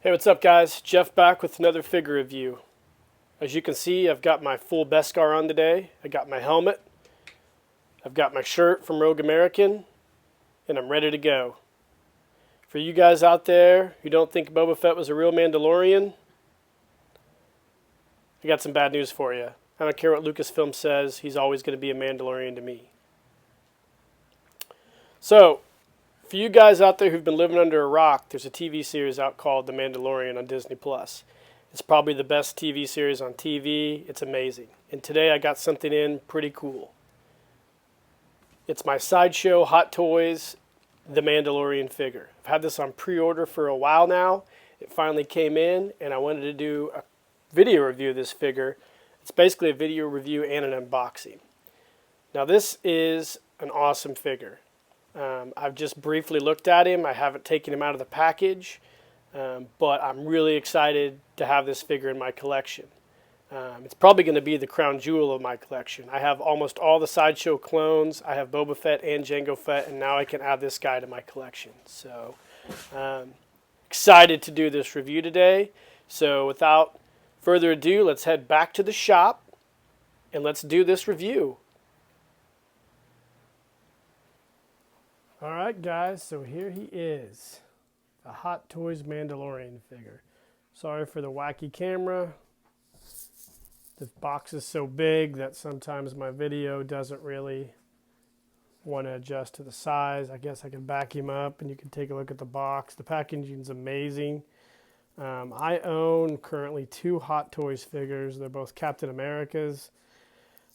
Hey, what's up guys? Jeff back with another figure review. As you can see, I've got my full Beskar on today. I got my helmet, I've got my shirt from Rogue American, and I'm ready to go. For you guys out there who don't think Boba Fett was a real Mandalorian, I got some bad news for you. I don't care what Lucasfilm says, he's always going to be a Mandalorian to me. So, for you guys out there who've been living under a rock, there's a TV series out called The Mandalorian on Disney+. It's probably the best TV series on TV. It's amazing. And today I got something in pretty cool. It's my Sideshow Hot Toys The Mandalorian figure. I've had this on pre-order for a while now. It finally came in and I wanted to do a video review of this figure. It's basically a video review and an unboxing. Now this is an awesome figure. I've just briefly looked at him. I haven't taken him out of the package, but I'm really excited to have this figure in my collection. It's probably going to be the crown jewel of my collection. I have almost all the Sideshow clones. I have Boba Fett and Jango Fett, and now I can add this guy to my collection. So, excited to do this review today. So without further ado, let's head back to the shop, and let's do this review. Alright guys, so here he is, a Hot Toys Mandalorian figure. Sorry for the wacky camera. The box is so big that sometimes my video doesn't really want to adjust to the size. I guess I can back him up and you can take a look at the box. The packaging's amazing. I own currently 2 Hot Toys figures. They're both Captain America's.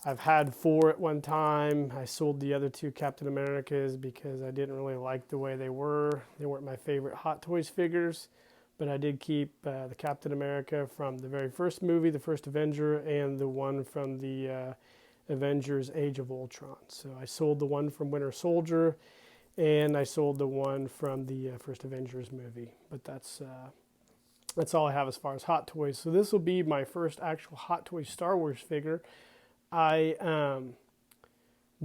I've had 4 at one time. I sold the other 2 Captain Americas because I didn't really like the way they were. They weren't my favorite Hot Toys figures, but I did keep the Captain America from the very first movie, the first Avenger, and the one from the Avengers Age of Ultron. So I sold the one from Winter Soldier, and I sold the one from the first Avengers movie. But that's all I have as far as Hot Toys. So this will be my first actual Hot Toys Star Wars figure. I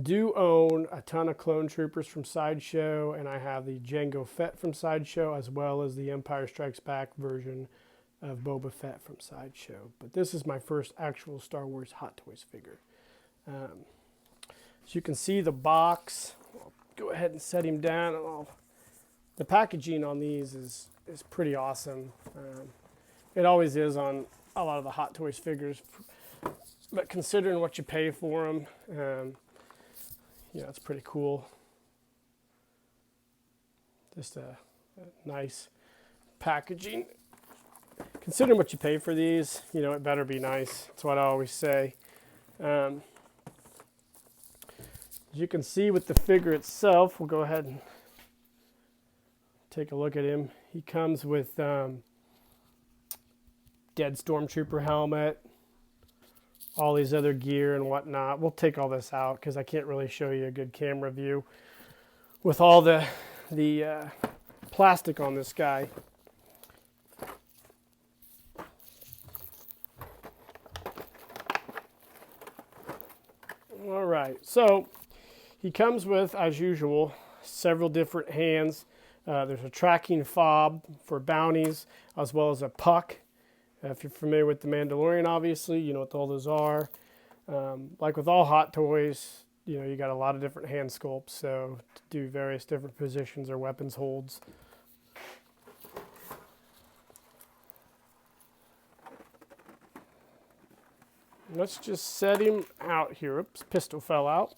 do own a ton of Clone Troopers from Sideshow, and I have the Jango Fett from Sideshow, as well as the Empire Strikes Back version of Boba Fett from Sideshow. But this is my first actual Star Wars Hot Toys figure. As you can see, the box, I'll go ahead and set him down. The packaging on these is pretty awesome. It always is on a lot of the Hot Toys figures. But considering what you pay for them, it's pretty cool. Just a nice packaging. Considering what you pay for these, it better be nice. That's what I always say. As you can see with the figure itself, we'll go ahead and take a look at him. He comes with dead Stormtrooper helmet, all these other gear and whatnot. We'll take all this out because I can't really show you a good camera view with all the plastic on this guy. All right, so he comes with, as usual, several different hands. There's a tracking fob for bounties, as well as a puck. If you're familiar with The Mandalorian, obviously, you know what all those are. Like with all Hot Toys, you got a lot of different hand sculpts, so to do various different positions or weapons holds. Let's just set him out here. Oops, pistol fell out.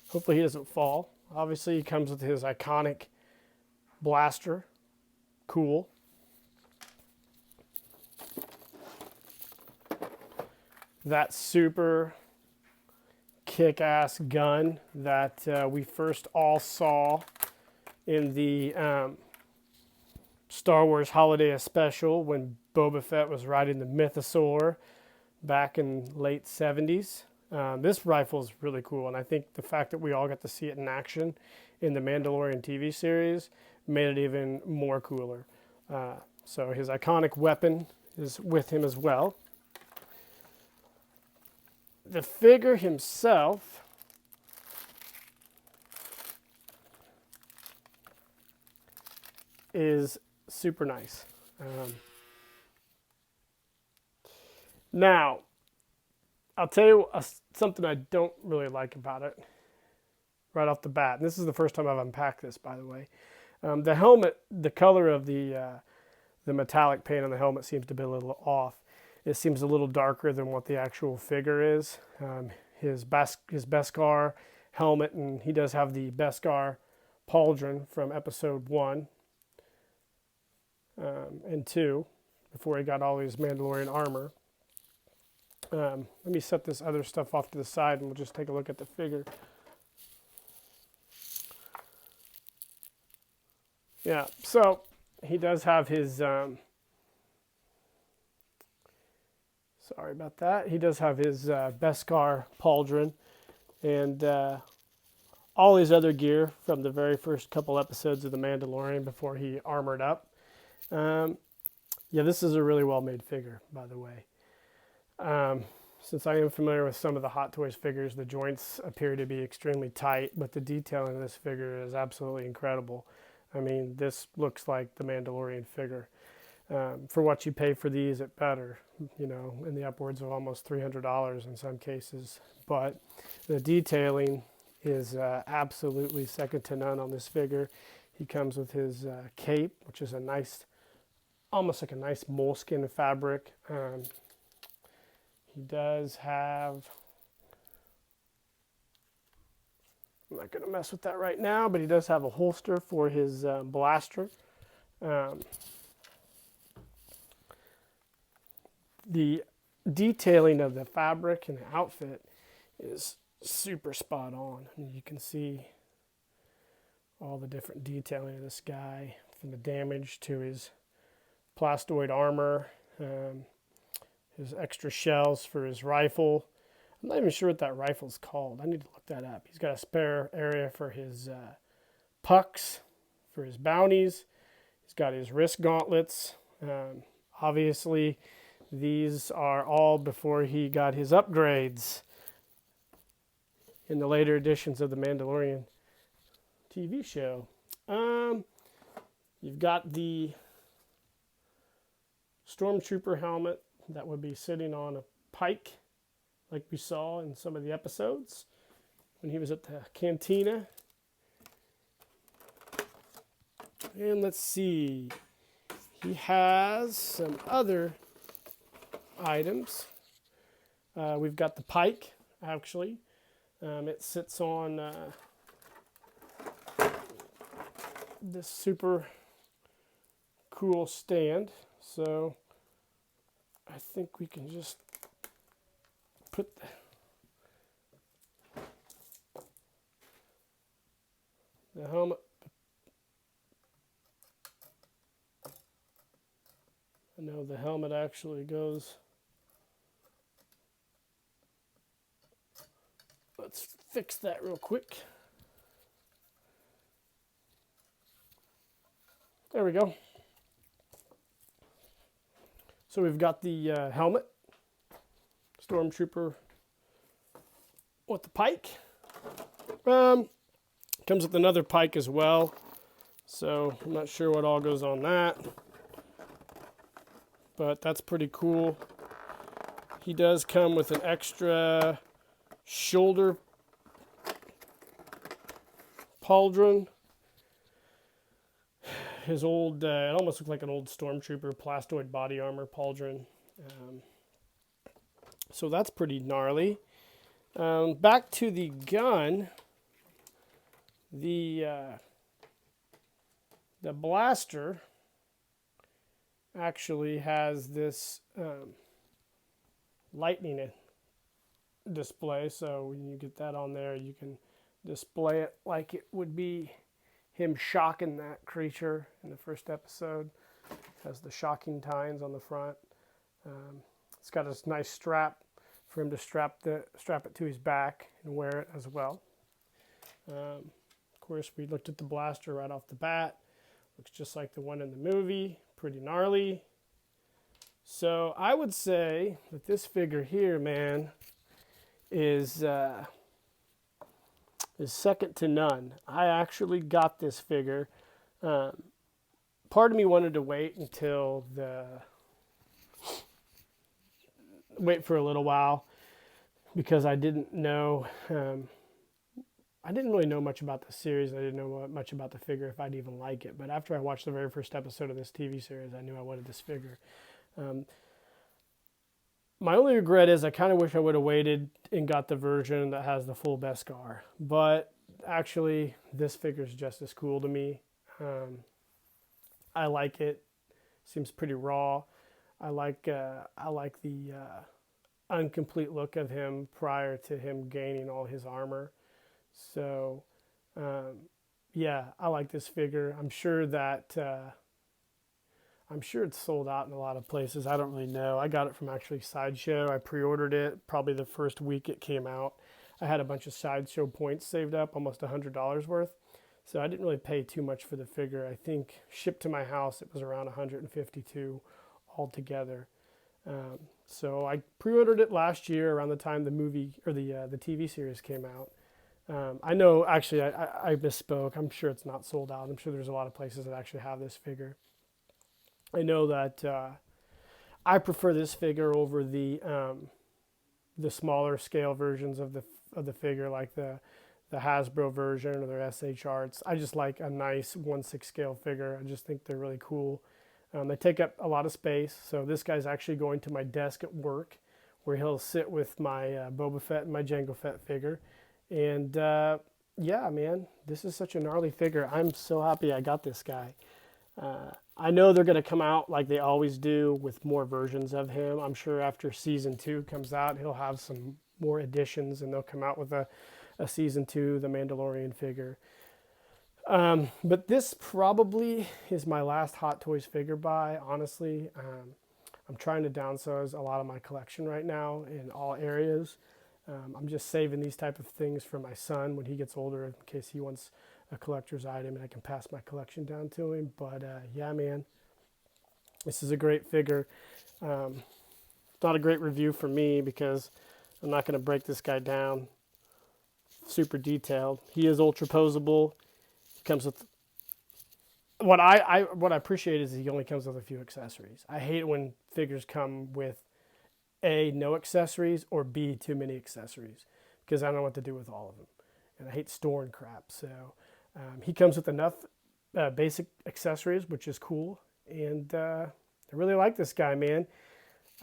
Hopefully he doesn't fall. Obviously, he comes with his iconic blaster. Cool. That super kick-ass gun that we first all saw in the Star Wars Holiday Special when Boba Fett was riding the Mythosaur back in late 70s. This rifle is really cool, and I think the fact that we all got to see it in action in the Mandalorian TV series made it even more cooler. So his iconic weapon is with him as well. The figure himself is super nice. Now, I'll tell you something I don't really like about it right off the bat. And this is the first time I've unpacked this, by the way. The helmet, the color of the metallic paint on the helmet seems to be a little off. It seems a little darker than what the actual figure is. His Beskar helmet, and he does have the Beskar pauldron from episode 1 and 2, before he got all his Mandalorian armor. Let me set this other stuff off to the side and we'll just take a look at the figure. Yeah, so he does have his, sorry about that. He does have his Beskar pauldron and all his other gear from the very first couple episodes of The Mandalorian before he armored up. Yeah, this is a really well-made figure, by the way. Since I am familiar with some of the Hot Toys figures, the joints appear to be extremely tight, but the detailing of this figure is absolutely incredible. I mean, this looks like the Mandalorian figure. For what you pay for these, it better, you know, in the upwards of almost $300 in some cases. But the detailing is absolutely second to none on this figure. He comes with his cape, which is a nice, almost like a nice moleskin fabric. He does have, I'm not going to mess with that right now, but he does have a holster for his blaster. The detailing of the fabric and the outfit is super spot on. I mean, you can see all the different detailing of this guy, from the damage to his plastoid armor, his extra shells for his rifle. I'm not even sure what that rifle's called. I need to look that up. He's got a spare area for his pucks, for his bounties. He's got his wrist gauntlets. Obviously, these are all before he got his upgrades in the later editions of the Mandalorian TV show. You've got the Stormtrooper helmet that would be sitting on a pike, like we saw in some of the episodes when he was at the cantina. And let's see, he has some other items. We've got the pike, actually. It sits on this super cool stand. So I think we can just put the helmet. I know the helmet actually goes. Let's fix that real quick. There we go. So we've got the helmet, Stormtrooper with the pike. Comes with another pike as well. So I'm not sure what all goes on that, but that's pretty cool. He does come with an extra shoulder pauldron. His old, it almost looked like an old Stormtrooper plastoid body armor pauldron. So that's pretty gnarly. Back to the gun. The blaster actually has this lightning display. So when you get that on there, you can display it like it would be him shocking that creature in the first episode. It has the shocking tines on the front. It's got a nice strap for him to strap it to his back and wear it as well. Of course, we looked at the blaster right off the bat. Looks just like the one in the movie. Pretty gnarly. So I would say that this figure here, man, is second to none. I actually got this figure part of me wanted to wait for a little while, because I didn't know, I didn't really know much about the series. I didn't know much about the figure, if I'd even like it. But after I watched the very first episode of this TV series, I knew I wanted this figure. My only regret is I kind of wish I would have waited and got the version that has the full Beskar. But actually, this figure is just as cool to me. I like it. Seems pretty raw. I like the incomplete look of him prior to him gaining all his armor. So, yeah, I like this figure. I'm sure it's sold out in a lot of places. I don't really know. I got it from actually Sideshow. I pre-ordered it probably the first week it came out. I had a bunch of Sideshow points saved up, almost $100 worth. So I didn't really pay too much for the figure. I think shipped to my house, it was around $152 altogether. So I pre-ordered it last year around the time the movie or the TV series came out. I know, actually, I misspoke. I'm sure it's not sold out. I'm sure there's a lot of places that actually have this figure. I know that I prefer this figure over the smaller scale versions of the figure, like the Hasbro version or their SH Arts. I just like a nice 1/6 scale figure. I just think they're really cool. They take up a lot of space. So this guy's actually going to my desk at work, where he'll sit with my Boba Fett and my Jango Fett figure. And yeah, man, this is such a gnarly figure. I'm so happy I got this guy. I know they're going to come out like they always do with more versions of him. I'm sure after season 2 comes out, he'll have some more additions, and they'll come out with a season 2, the Mandalorian figure. But this probably is my last Hot Toys figure buy, honestly. I'm trying to downsize a lot of my collection right now in all areas. I'm just saving these type of things for my son when he gets older, in case he wants a collector's item and I can pass my collection down to him. But yeah, man, this is a great figure. It's not a great review for me because I'm not going to break this guy down super detailed. He is ultra posable. Comes with what I appreciate is he only comes with a few accessories. I hate when figures come with A, no accessories, or B, too many accessories, because I don't know what to do with all of them, and I hate storing crap. So he comes with enough basic accessories, which is cool, and I really like this guy, man.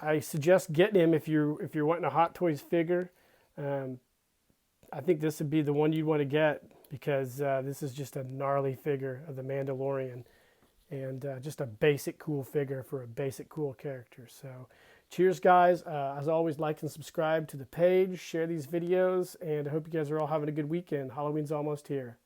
I suggest getting him if you're wanting a Hot Toys figure. I think this would be the one you'd want to get, because this is just a gnarly figure of the Mandalorian, and just a basic cool figure for a basic cool character. So cheers, guys. As always, like and subscribe to the page, share these videos, and I hope you guys are all having a good weekend. Halloween's almost here.